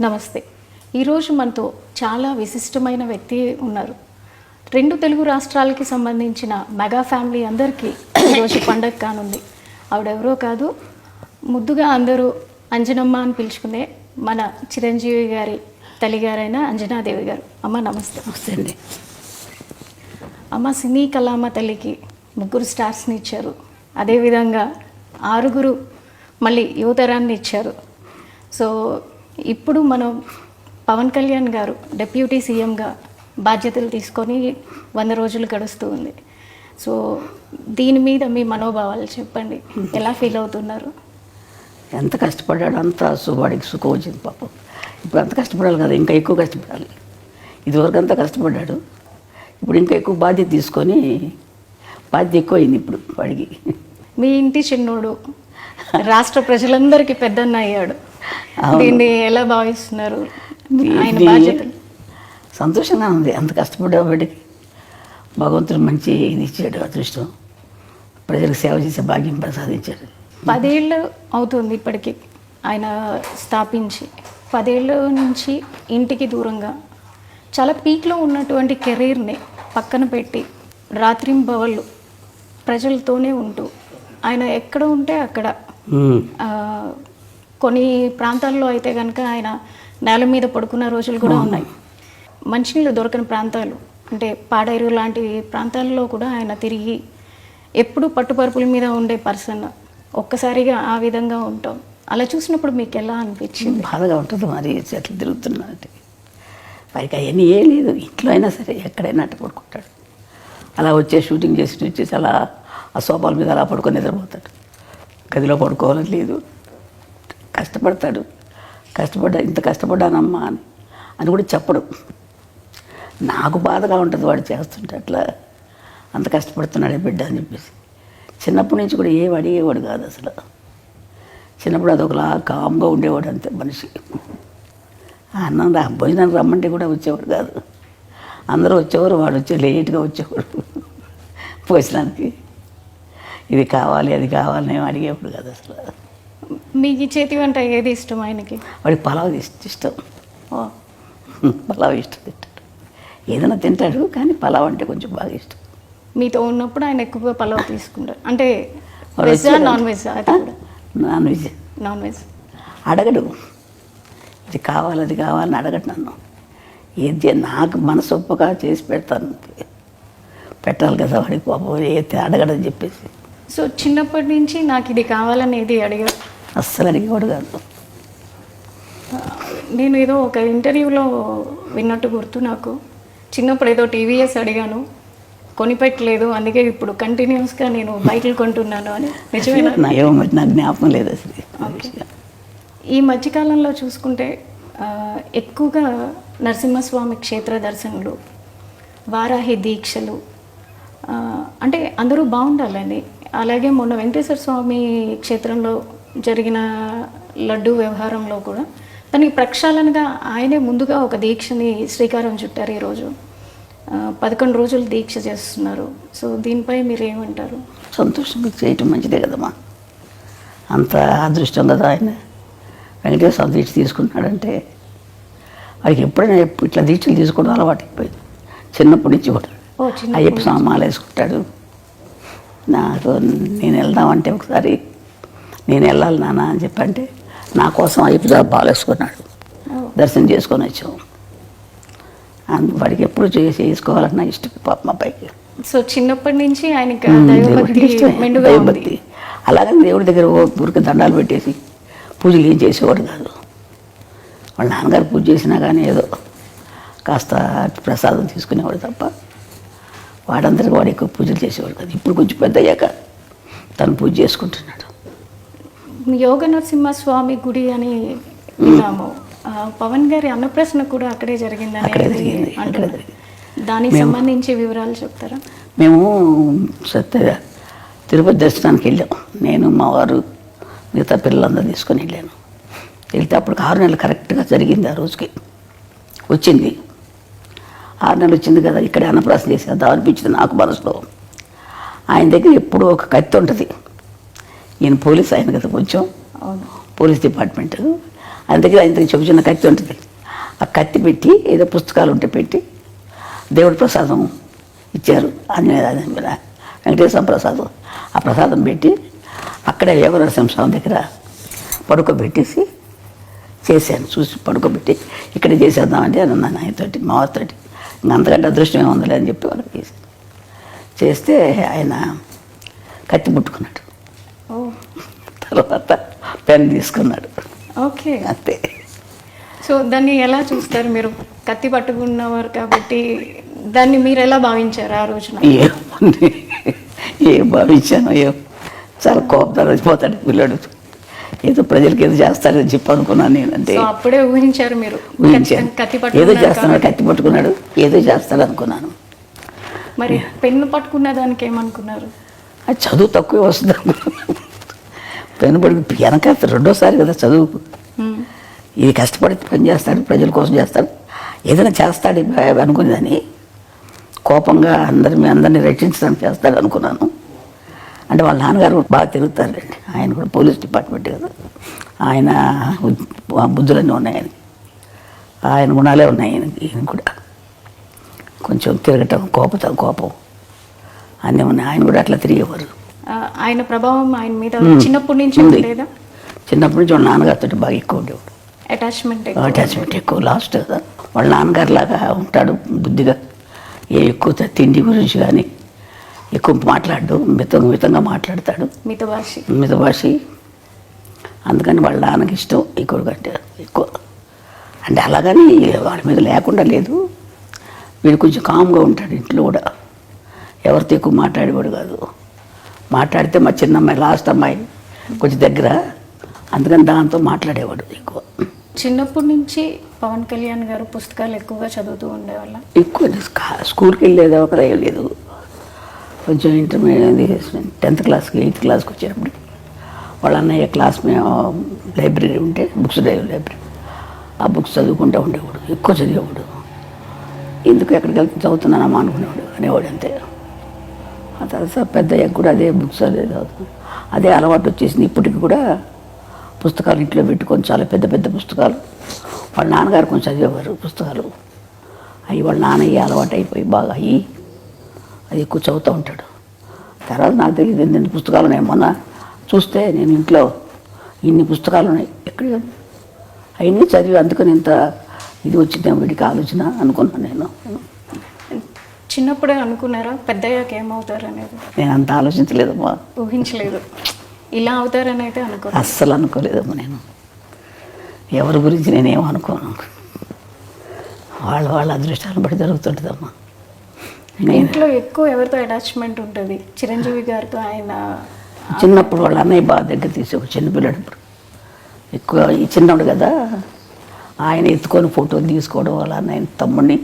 నమస్తే. ఈరోజు మనతో చాలా విశిష్టమైన వ్యక్తి ఉన్నారు. 2 తెలుగు రాష్ట్రాలకి సంబంధించిన మెగా ఫ్యామిలీ అందరికీ ఈరోజు పండగ కానుంది. ఆవిడెవరో కాదు, ముద్దుగా అందరూ అంజనమ్మ అని పిలుచుకునే మన చిరంజీవి గారి తల్లిగారైన అంజనాదేవి గారు. అమ్మ నమస్తే. నమస్తే అండి. అమ్మ సినీ కళామ తల్లికి 3 స్టార్స్ని ఇచ్చారు. అదేవిధంగా 6 మళ్ళీ యువతరాన్ని ఇచ్చారు. సో ఇప్పుడు మనం పవన్ కళ్యాణ్ గారు డిప్యూటీ సీఎంగా బాధ్యతలు తీసుకొని 100 రోజులు గడుస్తూ ఉంది. సో దీని మీద మీ మనోభావాలు చెప్పండి. ఎలా ఫీల్ అవుతున్నారు? ఎంత కష్టపడ్డాడు అంత వాడికి సుఖం వచ్చింది పాపం. ఇప్పుడు అంత కష్టపడాలి కదా, ఇంకా ఎక్కువ కష్టపడాలి. ఇదివరకు అంతా కష్టపడ్డాడు, ఇప్పుడు ఇంకా ఎక్కువ బాధ్యత తీసుకొని బాధ్యత ఎక్కువ అయింది ఇప్పుడు వాడికి. మీ ఇంటి చిన్నోడు రాష్ట్ర ప్రజలందరికీ పెద్దన్న అయ్యాడు. దీన్ని ఎలా భావిస్తున్నారు? ఆయన బాధ్యతలు సంతోషంగా ఉంది. అంత కష్టపడ్డా వాడికి భగవంతుడు మంచి ఇది ఇచ్చాడు, అదృష్టం. ప్రజలకు సేవ చేసే భాగ్యం ప్రసాదించాడు. 10 ఏళ్ళు అవుతుంది ఇప్పటికి ఆయన స్థాపించి. 10 ఏళ్ళ నుంచి ఇంటికి దూరంగా చాలా పీక్లో ఉన్నటువంటి కెరీర్ని పక్కన పెట్టి రాత్రింబవళ్ళు ప్రజలతోనే ఉంటూ ఆయన ఎక్కడ ఉంటే అక్కడ, కొన్ని ప్రాంతాల్లో అయితే కనుక ఆయన నేల మీద పడుకున్న రోజులు కూడా ఉన్నాయి. మంచినీళ్ళు దొరకని ప్రాంతాలు అంటే పాడేరు లాంటి ప్రాంతాల్లో కూడా ఆయన తిరిగి ఎప్పుడు పట్టుపరుపుల మీద ఉండే పర్సన్. ఒక్కసారిగా ఆ విధంగా ఉంటాం. అలా చూసినప్పుడు మీకు ఎలా అనిపించింది? బాధగా ఉంటుంది. మరి చెట్లు తిరుగుతున్నట్టు వారికి అవన్నీ ఏం లేదు. ఇంట్లో అయినా సరే ఎక్కడైనా అట్ట పడుకుంటాడు. అలా షూటింగ్ వచ్చేసి అలా ఆ సోఫాల మీద అలా పడుకొని నిద్రపోతాడు. గదిలో పడుకోవాలని లేదు. కష్టపడతాడు. ఇంత కష్టపడ్డానమ్మా అని కూడా చెప్పడు. నాకు బాధగా ఉంటుంది వాడు చేస్తుంటే, అట్లా అంత కష్టపడుతున్నాడే బిడ్డ అని చెప్పేసి. చిన్నప్పటి నుంచి కూడా ఏం అడిగేవాడు కాదు అసలు. చిన్నప్పుడు అదొకలా కామ్గా ఉండేవాడు అంతే మనిషి. అన్నం భోజనానికి రమ్మంటే కూడా వచ్చేవాడు కాదు. అందరూ వచ్చేవారు, వాడు లేట్గా వచ్చేవాడు భోజనానికి. ఇది కావాలి అది కావాలని ఏం అడిగేవాడు కాదు అసలు. మీకు చేతి వంట ఏది ఇష్టం ఆయనకి? వాడికి పలావ్ ఇష్టం. పలావ్ ఇష్టం తింటాడు. ఏదైనా తింటాడు కానీ పలావ్ అంటే కొంచెం బాగా ఇష్టం. మీతో ఉన్నప్పుడు ఆయన ఎక్కువగా పలావ్ తీసుకుంటారు అంటే veg non veg? Non veg. Non veg అడగడు. ఇది కావాలి అది కావాలని అడగడు నన్ను. ఏది నాకు మనసు ఒప్పగా చేసి పెడతాను. పెట్టాలి కదా వాడికి పాపం, ఏది అడగడని చెప్పేసి. సో చిన్నప్పటి నుంచి నాకు ఇది కావాలని ఏది అడిగారు? అస్సలు అడిగేవాడు కాదు. నేను ఏదో ఒక ఇంటర్వ్యూలో విన్నట్టు గుర్తు నాకు. చిన్నప్పుడు ఏదో టీవీఎస్ అడిగాను, కొనిపెట్టలేదు, అందుకే ఇప్పుడు కంటిన్యూస్గా నేను బైకులు కొంటున్నాను అని. నిజమేనా? ఏమో మరి నాకు జ్ఞాపకం లేదు అసలు. ఈ మధ్యకాలంలో చూసుకుంటే ఎక్కువగా నరసింహస్వామి క్షేత్ర దర్శనలు, వారాహి దీక్షలు, అంటే అందరూ బాగుండాలని. అలాగే మొన్న వెంకటేశ్వర స్వామి క్షేత్రంలో జరిగిన లడ్డు వ్యవహారంలో కూడా దానికి ప్రక్షాళనగా ఆయనే ముందుగా ఒక దీక్షని శ్రీకారం చుట్టారు. ఈరోజు 11 రోజులు దీక్ష చేస్తున్నారు. సో దీనిపై మీరు ఏమంటారు? సంతోషంగా చేయటం మంచిదే కదమ్మా. అంత అదృష్టం కదా ఆయన. వెంకటేశ్వర స్వామి దీక్ష తీసుకున్నాడంటే వాడికి ఎప్పుడైనా ఇట్లా దీక్షలు తీసుకోవడం అలవాటు అయిపోయింది. చిన్నప్పటి నుంచి కూడా అయ్యప్ప స్వామి మాల వేసుకుంటాడు. నాకు నేను వెళ్దామంటే ఒకసారి నేను వెళ్ళాలి నాన్న అని చెప్పంటే నా కోసం అయ్యప్ప స్వామి మాల వేసుకున్నాడు. దర్శనం చేసుకొని వచ్చాము. వాడికి ఎప్పుడు చేసుకోవాలన్నా ఇష్టం పాప మా పైకి. సో చిన్నప్పటి నుంచి ఆయనకి దైవభక్తి. అలాగని దేవుడి దగ్గర ఊరికి దండాలు పెట్టేసి పూజలు ఏం చేసేవాడు కాదు. వాళ్ళ నాన్నగారు పూజ చేసినా కానీ ఏదో కాస్త ప్రసాదం తీసుకునేవాడు తప్ప వాడందరికీ వాడు ఎక్కువ పూజలు చేసేవాడు కాదు. ఇప్పుడు కొంచెం పెద్ద అయ్యాక తను పూజ చేసుకుంటున్నాడు. యోగ నరసింహస్వామి గుడి అని విన్నాము. పవన్ గారి అన్నప్రశ్న కూడా అక్కడే జరిగిందని. అక్కడే జరిగింది. దానికి సంబంధించి వివరాలు చెప్తారా? మేము తిరుపతి దర్శనానికి వెళ్ళాం. నేను మా వారు మిగతా పిల్లలందరూ తీసుకొని వెళ్ళాను. వెళ్తే అప్పుడు 6 నెలలు కరెక్ట్గా జరిగింది. ఆ రోజుకి వచ్చింది. 6 నెలలు వచ్చింది కదా, ఇక్కడే అన్నప్రాసన చేసేద్దాం అనిపించింది నాకు మనసులో. ఆయన దగ్గర ఎప్పుడూ ఒక కత్తి ఉంటుంది. ఈయన పోలీస్ ఆయన కదా, కొంచెం పోలీస్ డిపార్ట్మెంట్. అందుకే ఆయన చిన్న కత్తి ఉంటుంది, ఆ కత్తి పెట్టి ఏదో పుస్తకాలు ఉంటే పెట్టి దేవుడి ప్రసాదం ఇచ్చారు. వెంకటేశ్వర ప్రసాదం, ఆ ప్రసాదం పెట్టి అక్కడే యోగ నరసింహస్వామి దగ్గర పడుకోబెట్టేసి చేశాను. చూసి పడుకోబెట్టి ఇక్కడే చేసేద్దామంటే అన్నాను ఆయనతోటి, మా వారితోటి. ఇంకా అంతకంటే అదృష్టం ఏముందిలే అని చెప్పి వాళ్ళకి చేశాను. చేస్తే ఆయన కత్తి పుట్టుకున్నాడు. తర్వాత పెన్ తీసుకున్నాడు. ఓకే, అంతే. సో దాన్ని ఎలా చూస్తారు మీరు? కత్తి పట్టుకున్నవారు కాబట్టి దాన్ని మీరు ఎలా భావించారు ఆ రోజున? ఏం భావించాను, చాలా కోపంతో వచ్చిపోతాడు పిల్లడు, ఏదో ప్రజలకి ఏదో చేస్తాడని చెప్పి అనుకున్నాను నేను. అంటే అప్పుడే ఊహించారు మీరు, కత్తి ఏదో చేస్తున్నాడు, కత్తి పట్టుకున్నాడు, ఏదో చేస్తాడు అనుకున్నాను. మరి పెన్ను పట్టుకున్న దానికి ఏమనుకున్నారు? అది చదువు తక్కువే వస్తుంది అనుకున్నాను. పెన్ను పట్టుకు వెనక రెండోసారి కదా చదువు. ఇది కష్టపడి పని చేస్తాడు, ప్రజల కోసం చేస్తాడు, ఏదైనా చేస్తాడు అనుకునేదని కోపంగా అందరినీ రక్షించడానికి చేస్తాడు అనుకున్నాను. అంటే వాళ్ళ నాన్నగారు బాగా తిరుగుతారండి, ఆయన కూడా పోలీస్ డిపార్ట్మెంట్ కదా, ఆయన బుద్ధులన్నీ ఉన్నాయి ఆయనకి, ఆయన గుణాలే ఉన్నాయి ఈయన కూడా. కొంచెం తిరగటం, కోపం అన్నీ ఉన్నాయి. ఆయన కూడా అట్లా తిరిగేవారు. ఆయన ప్రభావం ఆయన మీద చిన్నప్పటి నుంచి ఉండేదా? చిన్నప్పటి నుంచి వాళ్ళ నాన్నగారితో బాగా ఎక్కువ ఉండేవాడు, అటాచ్మెంట్ ఎక్కువ. లాస్ట్ కదా వాళ్ళ నాన్నగారు లాగా ఉంటాడు, బుద్ధిగా. ఎక్కువ తిండి గురించి కానీ ఎక్కువ మాట్లాడు, మితంగా మాట్లాడతాడు, మితభాషి. అందుకని వాళ్ళ నాన్నకి ఇష్టం ఎక్కువ కంటే ఎక్కువ. అంటే అలాగని వాడి మీద లేకుండా లేదు, వీడు కొంచెం కామ్గా ఉంటాడు ఇంట్లో కూడా, ఎవరితో ఎక్కువ మాట్లాడేవాడు కాదు. మాట్లాడితే మా చిన్నమ్మాయి, లాస్ట్ అమ్మాయి కొంచెం దగ్గర, అందుకని దాంతో మాట్లాడేవాడు ఎక్కువ. చిన్నప్పటి నుంచి పవన్ కళ్యాణ్ గారు పుస్తకాలు ఎక్కువగా చదువుతూ ఉండేవాళ్ళ? ఎక్కువ స్కూల్కి వెళ్ళేది ఒక లేదు, కొంచెం ఇంటర్మీడియట్ 10th క్లాస్కి 8th క్లాస్కి వచ్చేటప్పుడు వాళ్ళ అన్నయ్య క్లాస్ మేము లైబ్రరీ ఉంటే బుక్స్ లైబ్రరీ, ఆ బుక్స్ చదువుకుంటూ ఉండేవాడు, ఎక్కువ చదివేవాడు. ఎందుకు ఎక్కడికి వెళ్తే చదువుతున్నానమ్మా అనేవాడు అంతే. ఆ తర్వాత పెద్దయ్యాక కూడా అదే బుక్స్ అదే చదువుతున్నాను, అదే అలవాటు వచ్చేసింది. ఇప్పటికి కూడా పుస్తకాలు ఇంట్లో పెట్టుకొని, చాలా పెద్ద పుస్తకాలు. వాళ్ళ నాన్నగారు కొంచెం చదివేవారు పుస్తకాలు, అవి వాళ్ళ నాన్నయ్య అలవాటు అయిపోయి బాగా అయ్యి అది ఎక్కువ చదువుతూ ఉంటాడు. తర్వాత నాకు తెలియదు ఎన్ని పుస్తకాలు ఉన్నాయి. మొన్న చూస్తే నేను ఇంట్లో ఇన్ని పుస్తకాలు ఉన్నాయి, ఎక్కడ అవన్నీ చదివి అందుకని ఇంత ఇది వచ్చిందే వీడికి ఆలోచన అనుకున్నాను నేను. చిన్నప్పుడే అనుకున్నారా పెద్దయ్యాక ఏమవుతారు అనేది? నేను అంత ఆలోచించలేదమ్మా, ఊహించలేదు ఇలా అవుతారని అయితే అస్సలు అనుకోలేదమ్మా. నేను ఎవరి గురించి నేనేమో అనుకోను, వాళ్ళ అదృష్టాలను బట్టి జరుగుతుంటుందమ్మా. ఇంట్లో ఎక్కువ ఎవరితో అటాచ్మెంట్ ఉంటుంది? చిరంజీవి గారితో. ఆయన చిన్నప్పుడు వాళ్ళ అన్నయ్య బాగా దగ్గర తీసి, ఒక చిన్నపిల్లడప్పుడు ఎక్కువ, ఈ చిన్నప్పుడు కదా ఆయన ఎత్తుకొని ఫోటోలు తీసుకోవడం, వాళ్ళ అన్నయ్య తమ్ముడిని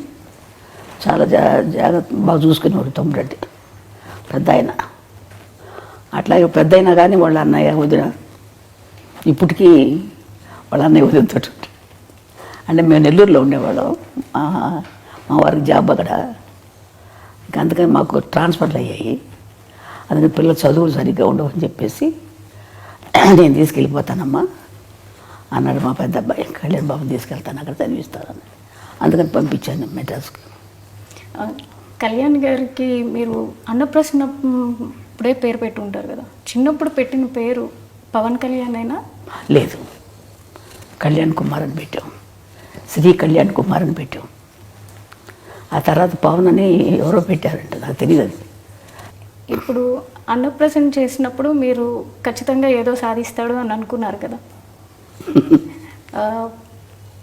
చాలా జాగ్రత్త బాగా చూసుకునేవాడు. తమ్ముడు అంటే పెద్ద ఆయన, అట్లాగే పెద్ద అయినా కానీ వాళ్ళ అన్నయ్య వదిన ఇప్పటికీ వాళ్ళ అన్నయ్య వదినతో అంటే మేము నెల్లూరులో ఉండేవాళ్ళం, మా వారికి జాబ్ అక్కడ. ఇంకా అందుకని మాకు ట్రాన్స్ఫర్లు అయ్యాయి, అందుకని పిల్లలు చదువులు సరిగ్గా ఉండవని చెప్పేసి నేను తీసుకెళ్ళిపోతానమ్మా అన్నాడు మా పెద్ద అబ్బాయి. కళ్యాణ్ బాబుని తీసుకెళ్తాను, అక్కడ చదివిస్తానని. అందుకని పంపించాను మెడ్రాస్కి. కళ్యాణ్ గారికి మీరు అన్నప్రసన్నప్పుడే పేరు పెట్టి ఉంటారు కదా, చిన్నప్పుడు పెట్టిన పేరు పవన్ కళ్యాణ్ అయినా? లేదు, కళ్యాణ్ కుమార్ అని పెట్టాం, శ్రీ కళ్యాణ్ కుమార్ అని పెట్టాం. ఆ తర్వాత పవన్ అని ఎవరో పెట్టారంట, నాకు తెలియదు అది. ఇప్పుడు అన్నప్రసన్న చేసినప్పుడు మీరు ఖచ్చితంగా ఏదో సాధిస్తాడు అని అనుకున్నారు కదా.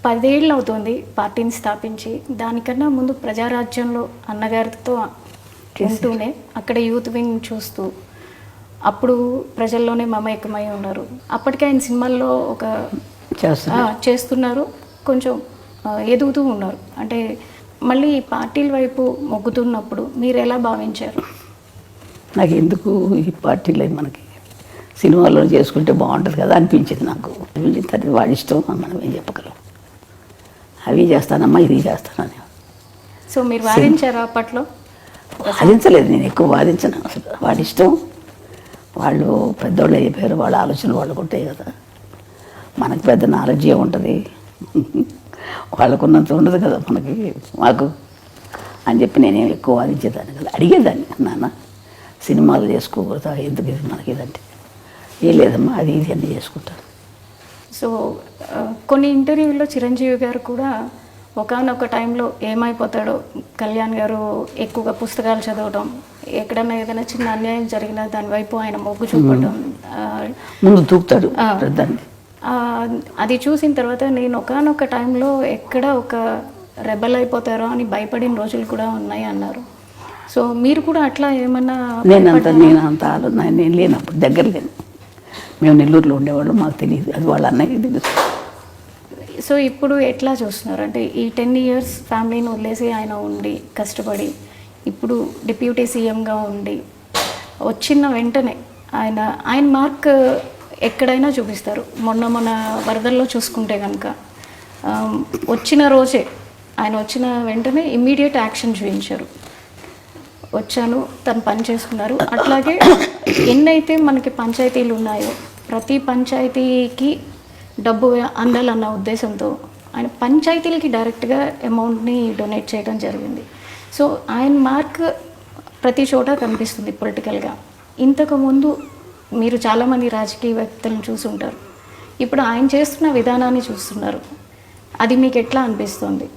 10 ఏళ్ళు అవుతుంది పార్టీని స్థాపించి. దానికన్నా ముందు ప్రజారాజ్యంలో అన్నగారితో ఉంటూనే అక్కడ యూత్ వింగ్ చూస్తూ అప్పుడు ప్రజల్లోనే మమేకమై ఉన్నారు. అప్పటికే ఆయన సినిమాల్లో ఒక చేస్తున్నారు, కొంచెం ఎదుగుతూ ఉన్నారు. అంటే మళ్ళీ పార్టీల వైపు మొగ్గుతున్నప్పుడు మీరు ఎలా భావించారు? నాకు ఎందుకు ఈ పార్టీలు మనకి సినిమాల్లో చేసుకుంటే బాగుంటుంది కదా అనిపించింది నాకు. అనిపించిన వాడి ఇష్టం, మనం ఏం చెప్పగలం. అవి చేస్తానమ్మా, ఇది చేస్తానని. సో మీరు వాదించారా అప్పట్లో? వాదించలేదు, నేను ఎక్కువ వాదించను అసలు. వాడి ఇష్టం, వాళ్ళు పెద్దోళ్ళు అయిపోయారు, వాళ్ళ ఆలోచనలు వాళ్ళకు ఉంటాయి కదా. మనకు పెద్ద నాలెడ్జ్ ఉంటుంది, వాళ్ళకున్నంత ఉండదు కదా మనకి మాకు అని చెప్పి నేనేం ఎక్కువ వాదించేదాన్ని కదా. అడిగేదాన్ని, నాన్న సినిమాలు చేసుకోకూడదా, ఎందుకు ఇది మనకి ఇదంటే, ఏం లేదమ్మా అది ఇది అన్నీ చేసుకుంటాను. సో కొన్ని ఇంటర్వ్యూల్లో చిరంజీవి గారు కూడా ఒకానొక టైంలో ఏమైపోతాడో, కళ్యాణ్ గారు ఎక్కువగా పుస్తకాలు చదవడం, ఎక్కడన్నా ఏదైనా చిన్న అన్యాయం జరిగినా దాని వైపు ఆయన మొగ్గు చూపడం, ముందు దూకుతాడు దాన్ని. అది చూసిన తర్వాత నేను ఒకానొక టైంలో ఎక్కడ ఒక రెబల్ అయిపోతారో అని భయపడిన రోజులు కూడా ఉన్నాయి అన్నారు. సో మీరు కూడా అట్లా ఏమన్నా? నేను అంత ఆలోచన నేను లేనప్పుడు, దగ్గర లేను. మేము నెల్లూరులో ఉండేవాళ్ళు, మాకు తెలియదు, అది వాళ్ళ అన్నయ్య తెలుసు. సో ఇప్పుడు ఎట్లా చూస్తున్నారు అంటే ఈ 10 years ఫ్యామిలీని వదిలేసి ఆయన ఉండి కష్టపడి ఇప్పుడు డిప్యూటీ సీఎంగా ఉండి వచ్చిన వెంటనే ఆయన మార్క్ ఎక్కడైనా చూపిస్తారు. మొన్న వరదల్లో చూసుకుంటే కనుక వచ్చిన రోజే ఆయన వచ్చిన వెంటనే ఇమ్మీడియట్ యాక్షన్ చూపించారు. వచ్చాను, తను పని చేసుకున్నారు. అట్లాగే ఎన్నైతే మనకి పంచాయతీలు ఉన్నాయో ప్రతి పంచాయతీకి డబ్బు అందాలన్న ఉద్దేశంతో ఆయన పంచాయతీలకి డైరెక్ట్గా అమౌంట్ని డొనేట్ చేయడం జరిగింది. సో ఆయన మార్క్ ప్రతి చోట కనిపిస్తుంది పొలిటికల్గా. ఇంతకుముందు మీరు చాలామంది రాజకీయవేత్తలను చూసుంటారు, ఇప్పుడు ఆయన చేస్తున్న విధానాన్ని చూస్తున్నారు, అది మీకు ఎట్లా అనిపిస్తుంది?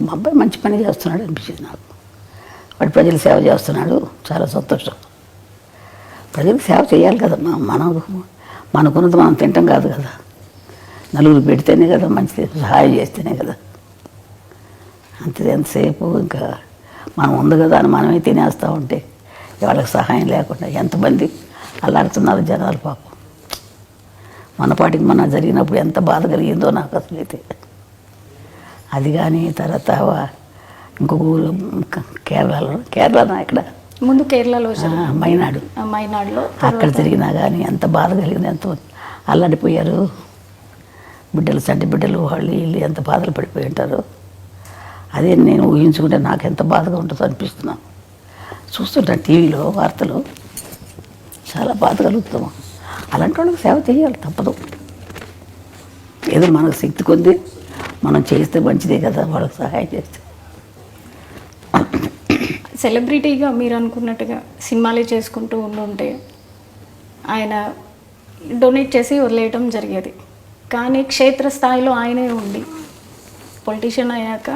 మా అబ్బాయి మంచి పని చేస్తున్నాడు అనిపించింది నాకు. వాడు ప్రజలు సేవ చేస్తున్నాడు, చాలా సంతోషం. ప్రజలకు సేవ చేయాలి కదమ్మా, మనకున్నది మనం తింటాం కాదు కదా, నలుగురు పెడితేనే కదా మంచిది, సహాయం చేస్తేనే కదా. అంతే, ఎంతసేపు ఇంకా మనం ఉంది కదా అని మనమే తినేస్తూ ఉంటే వాళ్ళకి సహాయం లేకుండా ఎంతమంది అల్లాడుతున్నారు జనాలు పాపం. మన పాటికి మన జరిగినప్పుడు ఎంత బాధ కలిగిందో నాకు అసలు అయితే. అది కానీ తర్వాత ఇంకొక ఊరు కేరళలో ఇక్కడ ముందు కేరళలో మైనాడులో అక్కడ జరిగినా కానీ ఎంత బాధ కలిగింది, ఎంతో అల్లాడిపోయారు బిడ్డలు, చంటి బిడ్డలు, వాళ్ళు వీళ్ళు ఎంత బాధలు పడిపోయి ఉంటారు. అదే నేను ఊహించుకుంటే నాకు ఎంత బాధగా ఉంటుందో అనిపిస్తున్నాను. చూస్తుంటాను టీవీలో వార్తలు, చాలా బాధ కలుగుతాము. అలాంటి వాళ్ళకి సేవ చేయాలి, తప్పదు. ఏదో మనకు శక్తి కొద్ది మనం చేస్తే మంచిదే కదా, వాళ్ళకి సహాయం చేస్తే. సెలబ్రిటీగా మీరు అనుకున్నట్టుగా సినిమాలే చేసుకుంటూ ఉంటే ఆయన డొనేట్ చేసి వదిలేయటం జరిగేది. కానీ క్షేత్రస్థాయిలో ఆయనే ఉండి పొలిటీషియన్ అయ్యాక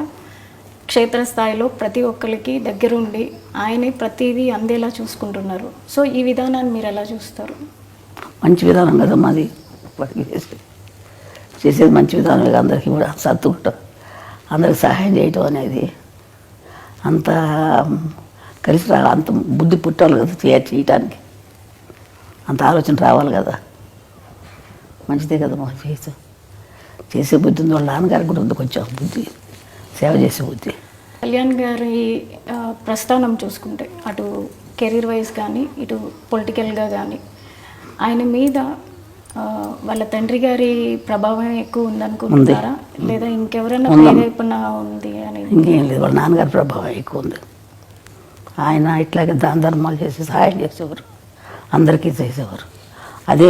క్షేత్రస్థాయిలో ప్రతి ఒక్కరికి దగ్గరుండి ఆయనే ప్రతిదీ అందేలా చూసుకుంటున్నారు. సో ఈ విధానాన్ని మీరు ఎలా చూస్తారు? మంచి విధానం కదా మాది, వాటికి చేసేది మంచి విధానం. అందరికీ కూడా సర్దుకుంటాం, అందరికి సహాయం చేయటం అనేది అంత కలిసి రావాలి, అంత బుద్ధి పుట్టాలి కదా చేయటానికి, అంత ఆలోచన రావాలి కదా. మంచిదే కదా మా చేసే బుద్ధి ఉంది. వాళ్ళ నాన్నగారికి కూడా ఉంది కొంచెం బుద్ధి, సేవ చేసే బుద్ధి. కళ్యాణ్ గారి ప్రస్థానం చూసుకుంటే అటు కెరీర్ వైజ్ కానీ ఇటు పొలిటికల్గా కానీ ఆయన మీద వాళ్ళ తండ్రి గారి ప్రభావం ఎక్కువ ఉందనుకుంటున్నారా, లేదా ఇంకెవరైనా ప్రేరేపణ ఉంది అని? ఇంకేం లేదు, వాళ్ళ నాన్నగారి ప్రభావం ఎక్కువ ఉంది. ఆయన ఇట్లాగే దాన ధర్మాలు చేసి సహాయం చేసేవారు, అందరికీ చేసేవారు. అదే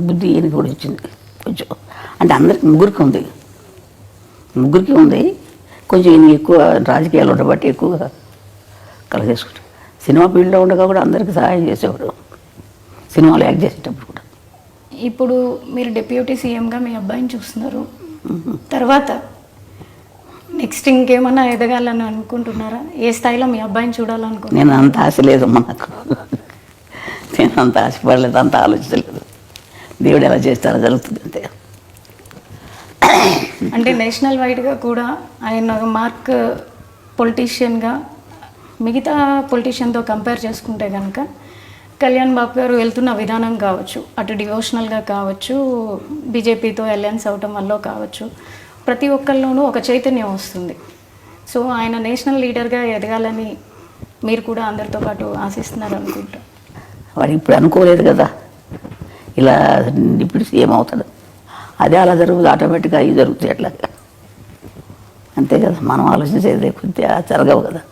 బుద్ధి ఈయనకి కూడా ఇచ్చింది కొంచెం. అంటే అందరికి ముగ్గురికి ఉంది కొంచెం. ఈయన ఎక్కువ రాజకీయాలు ఉండబట్టి ఎక్కువగా కలిగేసుకుంటారు. సినిమా ఫీల్డ్లో ఉండగా కూడా అందరికీ సహాయం చేసేవాడు, సినిమాలు యాక్ట్ చేసేటప్పుడు కూడా. ఇప్పుడు మీరు డిప్యూటీ సీఎంగా మీ అబ్బాయిని చూస్తున్నారు, తర్వాత నెక్స్ట్ ఇంకేమన్నా ఎదగాలని అనుకుంటున్నారా? ఏ స్థాయిలో మీ అబ్బాయిని చూడాలనుకుంటున్నారు? నేను అంత ఆశ లేదమ్మా నాకు, నేను అంత ఆశపడలేదు, అంత ఆలోచించలేదు. దేవుడు ఎలా చేస్తారో జరుగుతుంది అంతే. అంటే నేషనల్ వైడ్గా కూడా ఆయన మార్క్ పొలిటీషియన్గా మిగతా పొలిటీషియన్తో కంపేర్ చేసుకుంటే కనుక కళ్యాణ్ బాబు గారు వెళ్తున్న విధానం కావచ్చు, అటు డివోషనల్గా కావచ్చు, బీజేపీతో అలయన్స్ అవటం వల్ల కావచ్చు, ప్రతి ఒక్కరిలోనూ ఒక చైతన్యం వస్తుంది. సో ఆయన నేషనల్ లీడర్గా ఎదగాలని మీరు కూడా అందరితో పాటు ఆశిస్తున్నారు అనుకుంటా. వాడు ఇప్పుడు అనుకోలేదు కదా ఇలా ఇప్పుడు సీఎం అవుతాడు, అదే అలా జరుగుతుంది, ఆటోమేటిక్గా అవి జరుగుతాయి అట్లా. అంతే కదా, మనం ఆలోచించేది కొద్దిగా జరగవు కదా.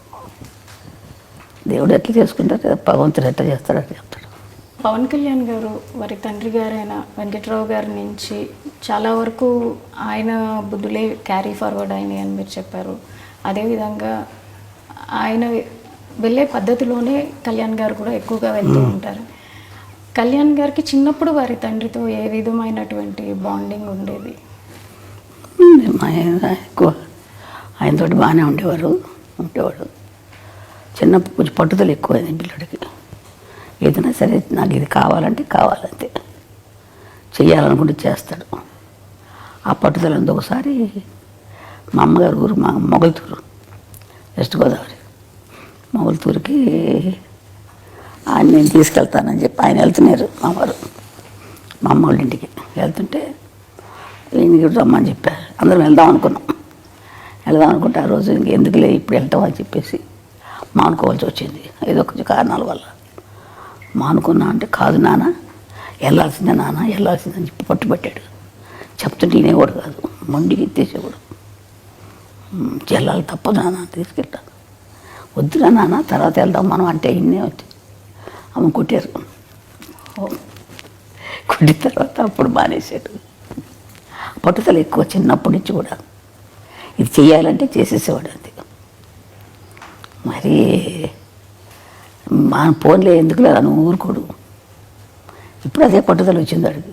దేవుడు ఎట్లా చేసుకుంటారు, భగవంతుడు ఎట్లా చేస్తాడు అట్లా చెప్తాడు. పవన్ కళ్యాణ్ గారు వారి తండ్రి గారైన వెంకట్రావు గారి నుంచి చాలా వరకు ఆయన బుద్ధులే క్యారీ ఫార్వర్డ్ అయినాయి అని మీరు చెప్పారు. అదేవిధంగా ఆయన వెళ్ళే పద్ధతిలోనే కళ్యాణ్ గారు కూడా ఎక్కువగా వెళ్తూ ఉంటారు. కళ్యాణ్ గారికి చిన్నప్పుడు వారి తండ్రితో ఏ విధమైనటువంటి బాండింగ్ ఉండేది? ఎక్కువ ఆయనతోటి బాగానే ఉండేవాడు. చిన్నప్పుడు కొంచెం పట్టుదల ఎక్కువ అయింది పిల్లడికి. ఏదైనా సరే నాకు ఇది కావాలంటే కావాలంతే, చెయ్యాలనుకుంటే చేస్తాడు. ఆ పట్టుదల ఉంది. ఒకసారి మా అమ్మగారు ఊరు మా మొగల్తూరు, వెస్ట్ గోదావరి మొగల్తూరుకి ఆయన నేను తీసుకెళ్తానని చెప్పి ఆయన వెళ్తున్నారు మా వారు, మా అమ్మ వాళ్ళ ఇంటికి వెళ్తుంటే ఈయనకి రమ్మని చెప్పారు. అందరం వెళ్దాం అనుకుంటే ఆ రోజు ఇంకెందుకులే ఇప్పుడు వెళ్తాం అని చెప్పేసి మానుకోవాల్సి వచ్చింది. ఏదో కొంచెం కారణాల వల్ల మానుకున్నా. అంటే కాదు నాన్న, వెళ్ళాల్సిందే నాన్న, వెళ్ళాల్సిందని చెప్పి పట్టుబట్టాడు. చెప్తుంటే వినేవాడు కాదు, మొండికి ఎత్తేసేవాడు. వెళ్ళాలి తప్పదు నాన్న, తీసుకెళ్తాను. వద్దురా నాన్న, తర్వాత వెళ్దాం మనం అంటే ఇన్నే వచ్చి అమ్మ కొట్టారు. కొట్టిన తర్వాత అప్పుడు మానేశాడు. పట్టుదల ఎక్కువ చిన్నప్పటి నుంచి కూడా. ఇది చెయ్యాలంటే చేసేసేవాడు అంతే. మరి మా ఫోన్లే ఎందుకు లేదా నువ్వు ఊరుకోడు. ఇప్పుడు అదే పట్టుదల వచ్చింది అడిగి,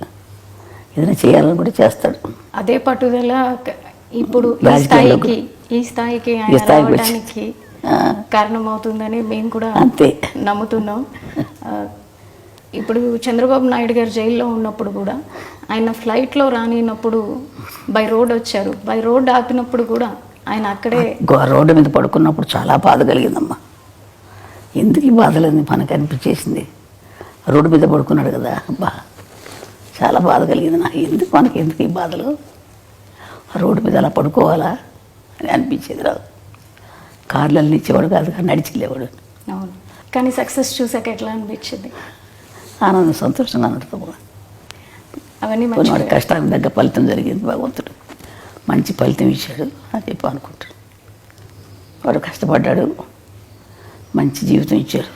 ఏదైనా చేయాలని కూడా చేస్తాడు. అదే పట్టుదల ఇప్పుడు ఈ స్థాయికి రావడానికి కారణమవుతుందని మేము కూడా అంతే నమ్ముతున్నాం. ఇప్పుడు చంద్రబాబు నాయుడు గారు జైల్లో ఉన్నప్పుడు కూడా ఆయన ఫ్లైట్లో రానినప్పుడు బై రోడ్ వచ్చారు. బై రోడ్ ఆపినప్పుడు కూడా ఆయన అక్కడే రోడ్డు మీద పడుకున్నప్పుడు చాలా బాధ కలిగిందమ్మా. ఎందుకు ఈ బాధలని మనకు అనిపించేసింది. రోడ్డు మీద పడుకున్నాడు కదా, చాలా బాధ కలిగింది నాకు. ఎందుకు ఈ బాధలు, రోడ్డు మీద అలా పడుకోవాలా అని అనిపించేది. రాదు కార్లలో ఇచ్చేవాడు కాదు, నడిచి వెళ్ళేవాడు. అవును, కానీ సక్సెస్ చూసాక ఎట్లా అనిపించింది? ఆనందం, సంతోషంగా నడుతాము. అవన్నీ వాడి కష్టానికి తగ్గ ఫలితం జరిగింది. భగవంతుడు మంచి ఫలితం ఇచ్చాడు అని చెప్పి అనుకుంటాడు. వాడు కష్టపడ్డాడు, మంచి జీవితం ఇచ్చాడు.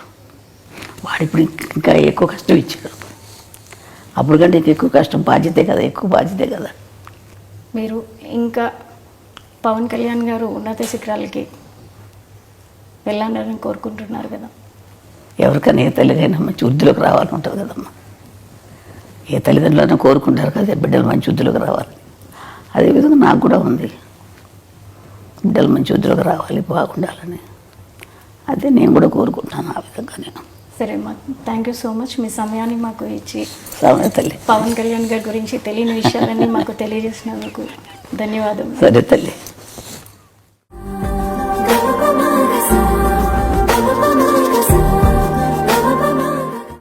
వాడు ఇప్పుడు ఇంకా ఎక్కువ కష్టం ఇచ్చాడు. అప్పుడు కంటే ఎక్కువ కష్టం, బాధ్యతే కదా, ఎక్కువ బాధ్యతే కదా. మీరు ఇంకా పవన్ కళ్యాణ్ గారు ఉన్నత శిఖరాలకి వెళ్ళాలని కోరుకుంటున్నారు కదా. ఎవరికైనా ఏ తల్లిదైనా మంచి వృద్ధిలోకి రావాలని ఉంటుంది కదమ్మా. ఏ తల్లిదండ్రులైనా కోరుకుంటారు కదా బిడ్డలు మంచి వృద్ధిలోకి రావాలి. అదేవిధంగా నాకు కూడా ఉంది, బిడ్డలు మంచి వృద్ధిలోకి రావాలి, బాగుండాలని. అదే నేను కూడా కోరుకుంటున్నాను ఆ విధంగా. నేను సరే అమ్మా, థ్యాంక్ యూ సో మచ్. మీ సమయాన్ని మాకు ఇచ్చి తల్లి పవన్ కళ్యాణ్ గారి గురించి తెలియని విషయాలన్నీ మాకు తెలియజేసినందుకు ధన్యవాదాలు. సరే తల్లి.